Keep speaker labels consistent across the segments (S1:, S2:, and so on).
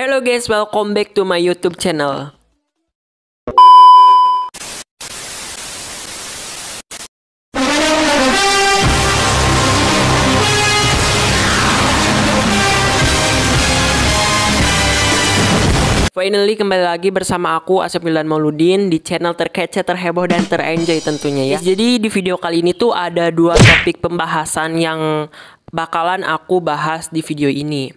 S1: Hello guys, welcome back to my YouTube channel. Finally kembali lagi bersama aku Asep Milan Mauludin di channel terkece, terheboh, dan terenjoy tentunya ya. Jadi di video kali ini tuh ada dua topik pembahasan yang bakalan aku bahas di video ini.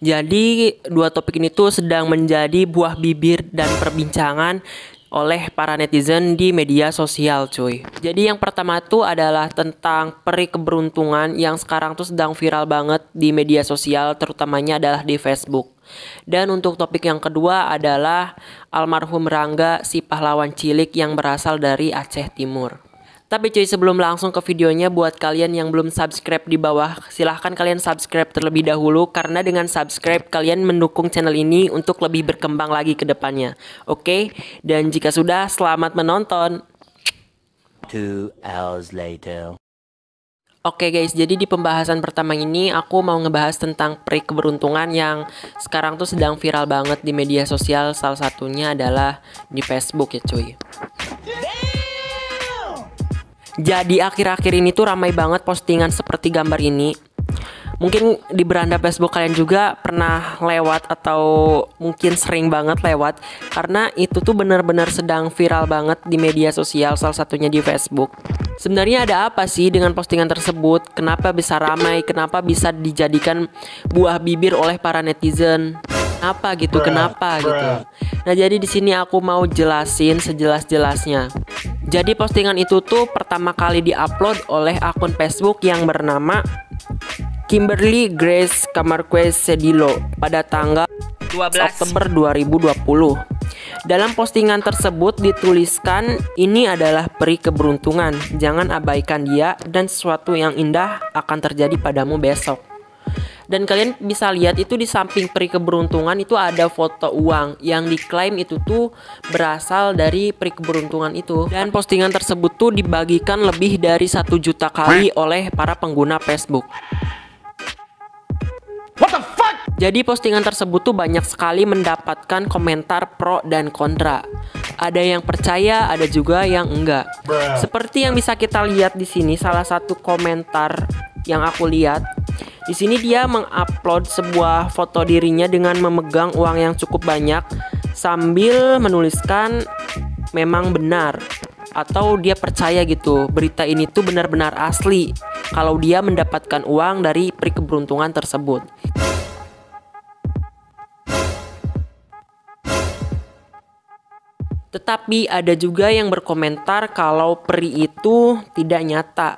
S1: Jadi dua topik ini tuh sedang menjadi buah bibir dan perbincangan oleh para netizen di media sosial cuy. Jadi yang pertama tuh adalah tentang peri keberuntungan yang sekarang tuh sedang viral banget di media sosial, terutamanya adalah di Facebook. Dan untuk topik yang kedua adalah almarhum Rangga, si pahlawan cilik yang berasal dari Aceh Timur. Tapi cuy, sebelum langsung ke videonya, buat kalian yang belum subscribe di bawah, silahkan kalian subscribe terlebih dahulu, karena dengan subscribe kalian mendukung channel ini untuk lebih berkembang lagi ke depannya. Oke? Dan jika sudah, selamat menonton.
S2: 2 hours later.
S1: Oke guys, jadi di pembahasan pertama ini aku mau ngebahas tentang peri keberuntungan yang sekarang tuh sedang viral banget di media sosial. Salah satunya adalah di Facebook ya cuy. Jadi akhir-akhir ini tuh ramai banget postingan seperti gambar ini. Mungkin di beranda Facebook kalian juga pernah lewat atau mungkin sering banget lewat, karena itu tuh benar-benar sedang viral banget di media sosial, salah satunya di Facebook. Sebenarnya ada apa sih dengan postingan tersebut? Kenapa bisa ramai? Kenapa bisa dijadikan buah bibir oleh para netizen? Apa gitu? Kenapa gitu? Nah, jadi di sini aku mau jelasin sejelas-jelasnya. Jadi postingan itu tuh pertama kali diupload oleh akun Facebook yang bernama Kimberly Grace Camarquez Sedilo pada tanggal 12 Oktober 2020. Dalam postingan tersebut dituliskan, ini adalah peri keberuntungan, jangan abaikan dia dan sesuatu yang indah akan terjadi padamu besok. Dan kalian bisa lihat itu di samping peri keberuntungan itu ada foto uang yang diklaim itu tuh berasal dari peri keberuntungan itu. Dan postingan tersebut tuh dibagikan lebih dari 1 juta kali oleh para pengguna Facebook. What the fuck? Jadi postingan tersebut tuh banyak sekali mendapatkan komentar pro dan kontra. Ada yang percaya, ada juga yang enggak. Seperti yang bisa kita lihat di sini, salah satu komentar yang aku lihat di sini, dia mengupload sebuah foto dirinya dengan memegang uang yang cukup banyak sambil menuliskan memang benar, atau dia percaya gitu berita ini tuh benar-benar asli kalau dia mendapatkan uang dari peri keberuntungan tersebut. Tetapi ada juga yang berkomentar kalau peri itu tidak nyata.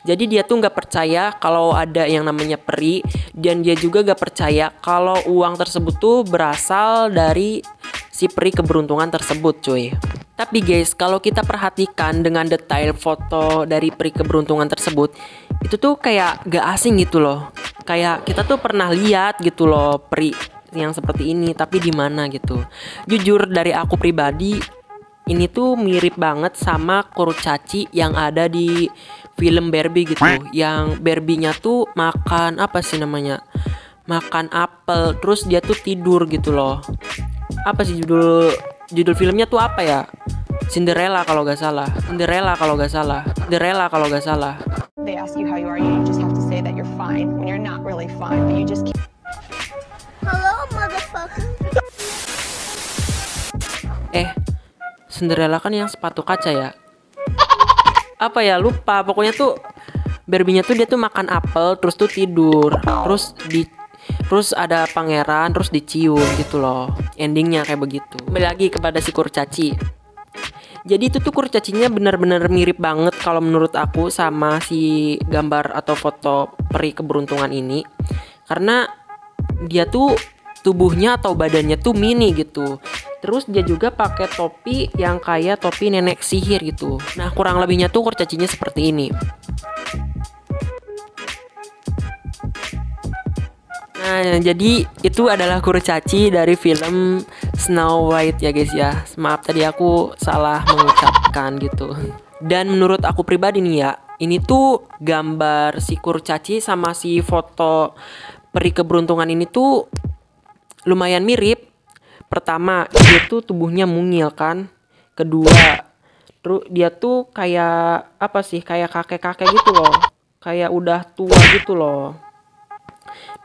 S1: Jadi dia tuh nggak percaya kalau ada yang namanya peri, dan dia juga nggak percaya kalau uang tersebut tuh berasal dari si peri keberuntungan tersebut cuy. Tapi guys, kalau kita perhatikan dengan detail foto dari peri keberuntungan tersebut, itu tuh kayak gak asing gitu loh. Kayak kita tuh pernah lihat gitu loh peri yang seperti ini, tapi di mana gitu. Jujur dari aku pribadi, ini tuh mirip banget sama kurcaci yang ada di film Barbie gitu. Yang Barbie-nya tuh makan apa sih namanya? Makan apel, terus dia tuh tidur gitu loh. Apa sih judul filmnya tuh apa ya? Cinderella kalau gak salah. Cinderella kalau gak salah. Cinderella kalau gak salah.
S3: They ask you how you are, you just have to say that you're fine when you're not really fine, but you just keep...
S4: Hello, motherfucker.
S1: Cinderella kan yang sepatu kaca ya? Apa ya, lupa. Pokoknya tuh Barbie-nya tuh dia tuh makan apel, terus tuh tidur, terus ada pangeran, terus dicium gitu loh. Endingnya kayak begitu. Kembali lagi kepada si kurcaci. Jadi itu tuh kurcacinya benar-benar mirip banget kalau menurut aku sama si gambar atau foto peri keberuntungan ini. Karena dia tuh tubuhnya atau badannya tuh mini gitu. Terus dia juga pakai topi yang kayak topi nenek sihir gitu. Nah, kurang lebihnya tuh kurcacinya seperti ini. Nah, jadi itu adalah kurcaci dari film Snow White ya guys ya. Maaf tadi aku salah mengucapkan gitu. Dan menurut aku pribadi nih ya, ini tuh gambar si kurcaci sama si foto peri keberuntungan ini tuh lumayan mirip. Pertama, dia tuh tubuhnya mungil kan. Kedua, terus dia tuh kayak apa sih? Kayak kakek-kakek gitu loh. Kayak udah tua gitu loh.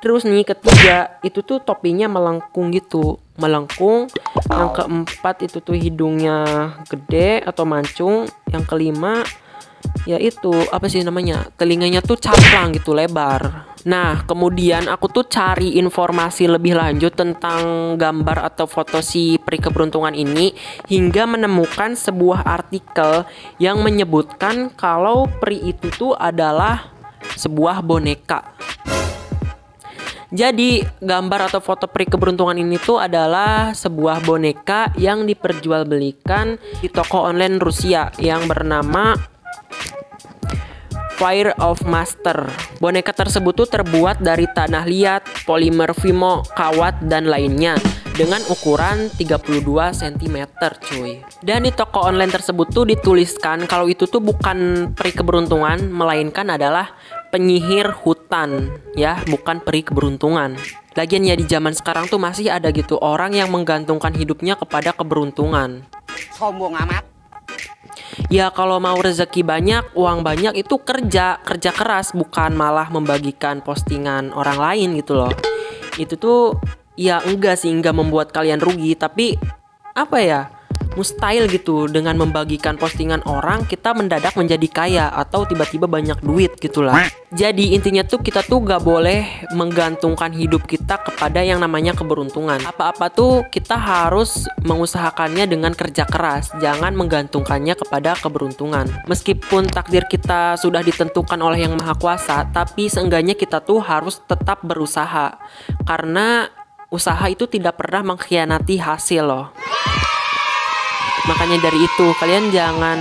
S1: Terus nih ketiga, itu tuh topinya melengkung gitu. Melengkung. Yang keempat itu tuh hidungnya gede atau mancung. Yang kelima ya itu apa sih namanya, telinganya tuh caplang gitu, lebar. Nah kemudian aku tuh cari informasi lebih lanjut tentang gambar atau foto si peri keberuntungan ini, hingga menemukan sebuah artikel yang menyebutkan kalau peri itu tuh adalah sebuah boneka. Jadi gambar atau foto peri keberuntungan ini tuh adalah sebuah boneka yang diperjualbelikan di toko online Rusia yang bernama Fire of Master. Boneka tersebut tuh terbuat dari tanah liat, polimer Vimo, kawat, dan lainnya dengan ukuran 32 cm cuy. Dan di toko online tersebut tuh dituliskan kalau itu tuh bukan peri keberuntungan, melainkan adalah penyihir hutan, ya, bukan peri keberuntungan. Lagian ya di zaman sekarang tuh masih ada gitu orang yang menggantungkan hidupnya kepada keberuntungan.
S5: Sombong amat.
S1: Ya kalau mau rezeki banyak, uang banyak itu kerja keras, bukan malah membagikan postingan orang lain gitu loh. Itu tuh ya enggak membuat kalian rugi, tapi apa ya, mustahil gitu dengan membagikan postingan orang kita mendadak menjadi kaya atau tiba-tiba banyak duit gitulah. Jadi intinya tuh kita tuh gak boleh menggantungkan hidup kita kepada yang namanya keberuntungan. Apa-apa tuh kita harus mengusahakannya dengan kerja keras, jangan menggantungkannya kepada keberuntungan. Meskipun takdir kita sudah ditentukan oleh Yang Maha Kuasa, tapi seenggaknya kita tuh harus tetap berusaha, karena usaha itu tidak pernah mengkhianati hasil loh. Makanya dari itu kalian jangan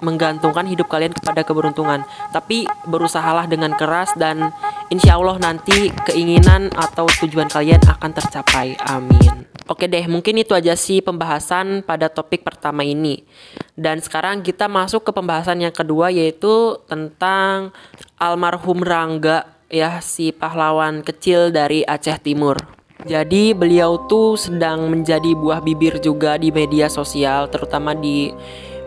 S1: menggantungkan hidup kalian kepada keberuntungan, tapi berusahalah dengan keras dan insya Allah nanti keinginan atau tujuan kalian akan tercapai. Amin. Oke deh, mungkin itu aja sih pembahasan pada topik pertama ini. Dan sekarang kita masuk ke pembahasan yang kedua, yaitu tentang almarhum Rangga, ya, si pahlawan kecil dari Aceh Timur. Jadi beliau tuh sedang menjadi buah bibir juga di media sosial, terutama di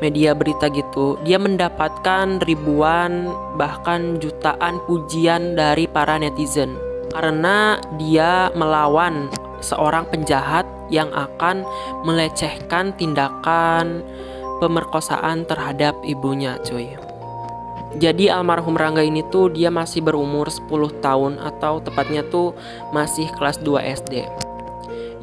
S1: media berita gitu. Dia mendapatkan ribuan bahkan jutaan pujian dari para netizen karena dia melawan seorang penjahat yang akan melecehkan tindakan pemerkosaan terhadap ibunya cuy. Jadi almarhum Rangga ini tuh dia masih berumur 10 tahun atau tepatnya tuh masih kelas 2 SD.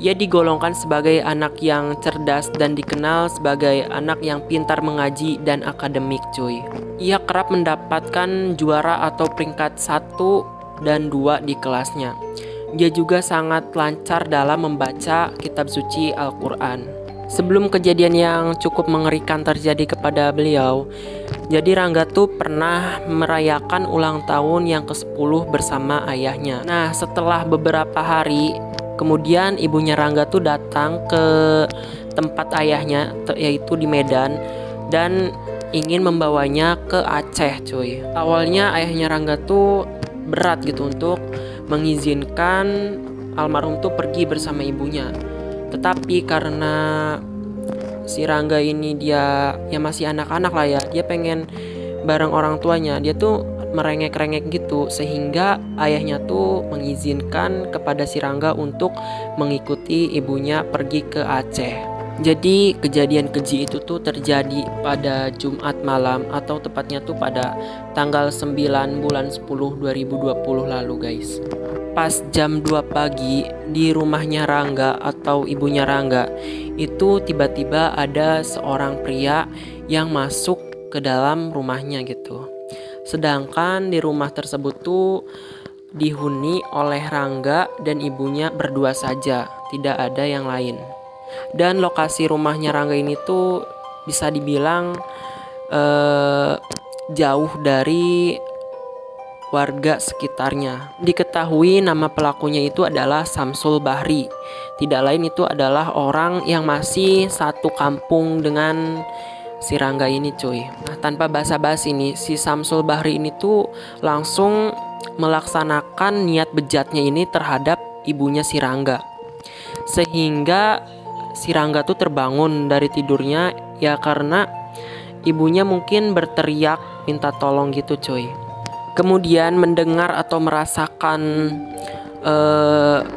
S1: Ia digolongkan sebagai anak yang cerdas dan dikenal sebagai anak yang pintar mengaji dan akademik cuy. Ia kerap mendapatkan juara atau peringkat 1 dan 2 di kelasnya. Dia juga sangat lancar dalam membaca kitab suci Al-Quran. Sebelum kejadian yang cukup mengerikan terjadi kepada beliau, jadi Rangga tuh pernah merayakan ulang tahun yang ke-10 bersama ayahnya. Nah setelah beberapa hari kemudian ibunya Rangga tuh datang ke tempat ayahnya, yaitu di Medan, dan ingin membawanya ke Aceh cuy. Awalnya ayahnya Rangga tuh berat gitu untuk mengizinkan almarhum tuh pergi bersama ibunya. Tetapi karena si Rangga ini dia ya masih anak-anak lah ya, dia pengen bareng orang tuanya, dia tuh merengek-rengek gitu, sehingga ayahnya tuh mengizinkan kepada si Rangga untuk mengikuti ibunya pergi ke Aceh. Jadi kejadian keji itu tuh terjadi pada Jumat malam atau tepatnya tuh pada tanggal 9 bulan 10 2020 lalu guys. Pas jam 2 pagi di rumahnya Rangga atau ibunya Rangga, itu tiba-tiba ada seorang pria yang masuk ke dalam rumahnya gitu. Sedangkan di rumah tersebut tuh dihuni oleh Rangga dan ibunya berdua saja, tidak ada yang lain. Dan lokasi rumahnya Rangga ini tuh bisa dibilang jauh dari warga sekitarnya. Diketahui nama pelakunya itu adalah Samsul Bahri. Tidak lain itu adalah orang yang masih satu kampung dengan si Rangga ini cuy. Nah tanpa basa-basi ini, si Samsul Bahri ini tuh langsung melaksanakan niat bejatnya ini terhadap ibunya si Rangga. Sehingga si Rangga tuh terbangun dari tidurnya ya karena ibunya mungkin berteriak minta tolong gitu cuy. Kemudian mendengar atau merasakan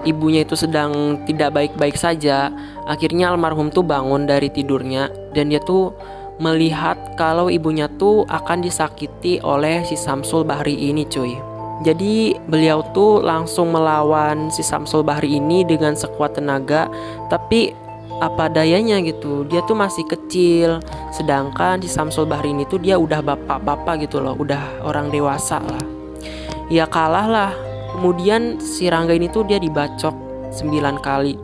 S1: ibunya itu sedang tidak baik-baik saja, akhirnya almarhum tuh bangun dari tidurnya dan dia tuh melihat kalau ibunya tuh akan disakiti oleh si Samsul Bahri ini cuy. Jadi beliau tuh langsung melawan si Samsul Bahri ini dengan sekuat tenaga, tapi apa dayanya gitu, dia tuh masih kecil, sedangkan si Samsul Bahri ini tuh dia udah bapak-bapak gitu loh, udah orang dewasa lah. Ya kalah lah. Kemudian si Rangga ini tuh dia dibacok 9 kali,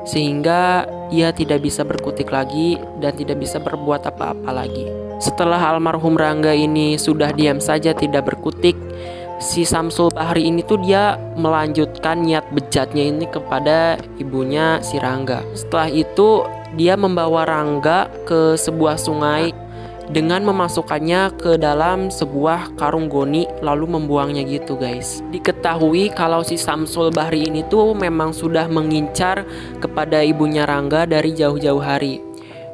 S1: sehingga ia tidak bisa berkutik lagi dan tidak bisa berbuat apa-apa lagi. Setelah almarhum Rangga ini sudah diam saja tidak berkutik, si Samsul Bahri ini tuh dia melanjutkan niat bejatnya ini kepada ibunya si Rangga. Setelah itu dia membawa Rangga ke sebuah sungai dengan memasukkannya ke dalam sebuah karung goni lalu membuangnya gitu guys. Diketahui kalau si Samsul Bahri ini tuh memang sudah mengincar kepada ibunya Rangga dari jauh-jauh hari.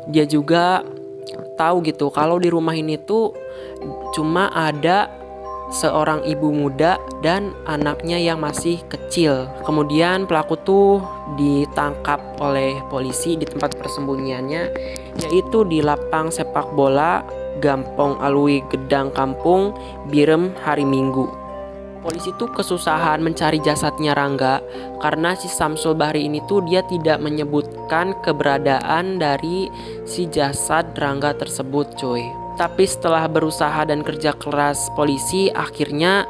S1: Dia juga tahu gitu kalau di rumah ini tuh cuma ada seorang ibu muda dan anaknya yang masih kecil. Kemudian pelaku tuh ditangkap oleh polisi di tempat persembunyiannya, yaitu di lapang sepak bola Gampong Alwi Gedang Kampung Birem hari Minggu. Polisi tuh kesusahan mencari jasadnya Rangga karena si Samsul Bahri ini tuh dia tidak menyebutkan keberadaan dari si jasad Rangga tersebut cuy. Tapi setelah berusaha dan kerja keras polisi, akhirnya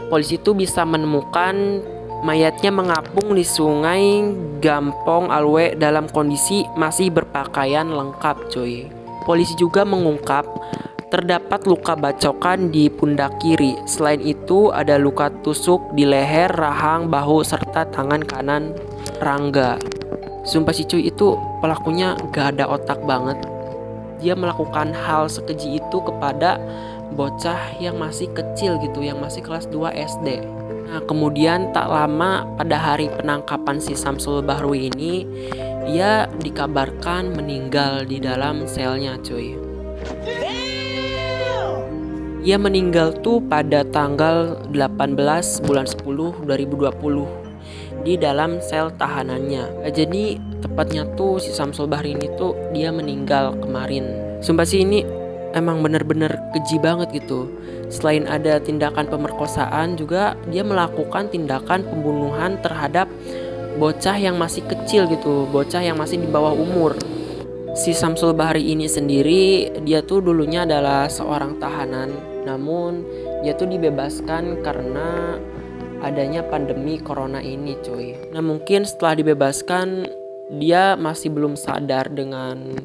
S1: polisi itu bisa menemukan mayatnya mengapung di sungai Gampong Alwe dalam kondisi masih berpakaian lengkap cuy. Polisi juga mengungkap terdapat luka bacokan di pundak kiri. Selain itu ada luka tusuk di leher, rahang, bahu, serta tangan kanan Rangga. Sumpah si cuy itu pelakunya gak ada otak banget. Dia melakukan hal sekeji itu kepada bocah yang masih kecil gitu, yang masih kelas 2 SD. Nah kemudian tak lama pada hari penangkapan si Samsul Bahri ini, ia dikabarkan meninggal di dalam selnya cuy. Ia meninggal tuh pada tanggal 18 bulan 10 2020 di dalam sel tahanannya. Jadi tepatnya tuh si Samsul Bahri ini tuh dia meninggal kemarin. Sumpah sih ini emang bener-bener keji banget gitu. Selain ada tindakan pemerkosaan, juga dia melakukan tindakan pembunuhan terhadap bocah yang masih kecil gitu, bocah yang masih di bawah umur. Si Samsul Bahri ini sendiri dia tuh dulunya adalah seorang tahanan, namun dia tuh dibebaskan karena adanya pandemi corona ini cuy. Nah mungkin setelah dibebaskan dia masih belum sadar dengan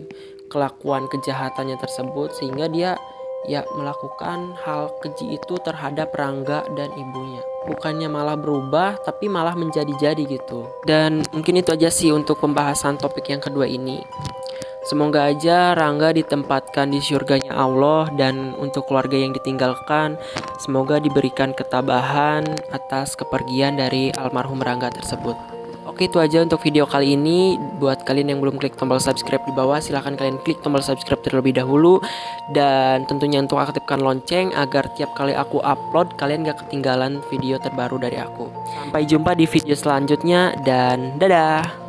S1: kelakuan kejahatannya tersebut, sehingga dia ya melakukan hal keji itu terhadap Rangga dan ibunya. Bukannya malah berubah, tapi malah menjadi-jadi gitu. Dan mungkin itu aja sih untuk pembahasan topik yang kedua ini. Semoga aja Rangga ditempatkan di surganya Allah, dan untuk keluarga yang ditinggalkan semoga diberikan ketabahan atas kepergian dari almarhum Rangga tersebut. Oke, itu aja untuk video kali ini. Buat kalian yang belum klik tombol subscribe di bawah, silahkan kalian klik tombol subscribe terlebih dahulu. Dan tentunya untuk aktifkan lonceng agar tiap kali aku upload kalian gak ketinggalan video terbaru dari aku. Sampai jumpa di video selanjutnya dan dadah.